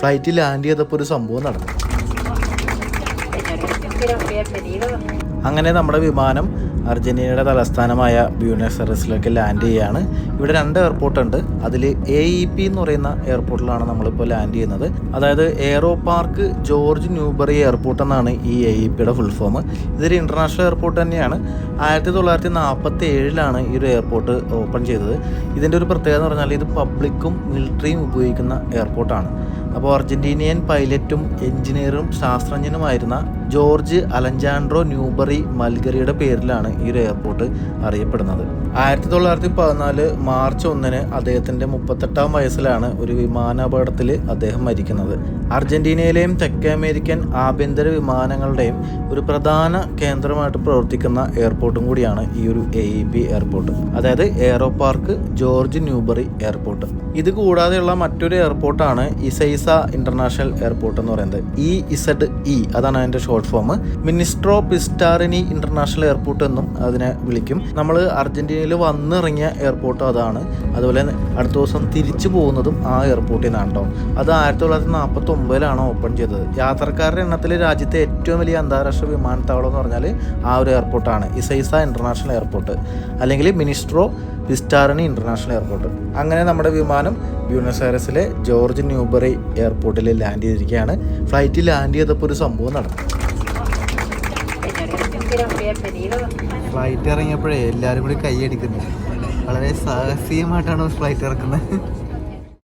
Flight land ചെയ്തപ്പോൾ ഒരു സംഭവം നടന്നു. അങ്ങനെ നമ്മുടെ വിമാനം അർജന്റീനയുടെ തലസ്ഥാനമായ ബ്യൂണസ് എയറസിലേക്ക് ലാൻഡ് ചെയ്യുകയാണ്. ഇവിടെ 2 എയർപോർട്ട് ഉണ്ട്. അതിൽ AEP എന്ന് പറയുന്ന എയർപോർട്ടിലാണ് നമ്മളിപ്പോൾ ലാൻഡ് ചെയ്യുന്നത്. അതായത് aero park George Newbury airport എന്നാണ് ഈ AEPയുടെ ഫുൾ ഫോം. ഇതൊരു ഇൻ്റർനാഷണൽ എയർപോർട്ട് തന്നെയാണ്. 1947 ഈ ഒരു എയർപോർട്ട് ഓപ്പൺ ചെയ്തത്. ഇതിൻ്റെ ഒരു പ്രത്യേകത എന്ന് പറഞ്ഞാൽ ഇത് പബ്ലിക്കും മിലിറ്ററിയും ഉപയോഗിക്കുന്ന എയർപോർട്ടാണ്. അപ്പോൾ അർജന്റീനിയൻ പൈലറ്റും എഞ്ചിനീയറും ശാസ്ത്രജ്ഞനുമായിരുന്ന ജോർജ് അലജാൻഡ്രോ ന്യൂബറി മൽഗരിയുടെ പേരിലാണ് ഈ ഒരു എയർപോർട്ട് അറിയപ്പെടുന്നത്. 1914 മാർച്ച് 1 അദ്ദേഹത്തിൻ്റെ 38-ാം വയസ്സിലാണ് ഒരു വിമാനാപകടത്തിൽ അദ്ദേഹം മരിക്കുന്നത്. അർജന്റീനയിലെയും തെക്കേ അമേരിക്കൻ ആഭ്യന്തര വിമാനങ്ങളുടെയും ഒരു പ്രധാന കേന്ദ്രമായിട്ട് പ്രവർത്തിക്കുന്ന എയർപോർട്ടും കൂടിയാണ് ഈ ഒരു AEP എയർപോർട്ട്, അതായത് aero park George Newbury airport. ഇത് കൂടാതെയുള്ള മറ്റൊരു എയർപോർട്ടാണ് ഇസൈസ ഇന്റർനാഷണൽ എയർപോർട്ട് എന്ന് പറയുന്നത്. EZE അതാണ് അതിൻ്റെ ഷോർട്ട് ഫോം. മിനിസ്ട്രോ പിസ്റ്റാറിനി ഇന്റർനാഷണൽ എയർപോർട്ട് എന്നും അതിനെ വിളിക്കും. നമ്മൾ അർജന്റീനയിൽ വന്നിറങ്ങിയ എയർപോർട്ട് അതാണ്. അതുപോലെ അടുത്ത ദിവസം തിരിച്ചു പോകുന്നതും ആ എയർപോർട്ടിൽ നിന്നാണ് കേട്ടോ. അത് 1949 ഓപ്പൺ ചെയ്തത്. യാത്രക്കാരുടെ എണ്ണത്തിൽ രാജ്യത്തെ ഏറ്റവും വലിയ അന്താരാഷ്ട്ര വിമാനത്താവളം എന്ന് പറഞ്ഞാൽ ആ ഒരു എയർപോർട്ടാണ്, ഇസൈസ ഇന്റർനാഷണൽ എയർപോർട്ട്, അല്ലെങ്കിൽ മിനിസ്ട്രോ പിസ്റ്റാറിനി ഇന്റർനാഷണൽ എയർപോർട്ട്. അങ്ങനെ നമ്മുടെ വിമാനം ബ്യൂണസ് എയറസിലെ ജോർജ് ന്യൂബറി എയർപോർട്ടിൽ ലാൻഡ് ചെയ്തിരിക്കുകയാണ്. ഫ്ലൈറ്റ് ലാൻഡ് ചെയ്തപ്പോൾ ഒരു സംഭവം നടന്നു. ഫ്ലൈറ്റ് ഇറങ്ങിയപ്പോഴേ എല്ലാവരും കൂടി കൈയടിക്കുന്നു. വളരെ സാഹസികമായിട്ടാണ് ഫ്ലൈറ്റ് ഇറക്കുന്നത്.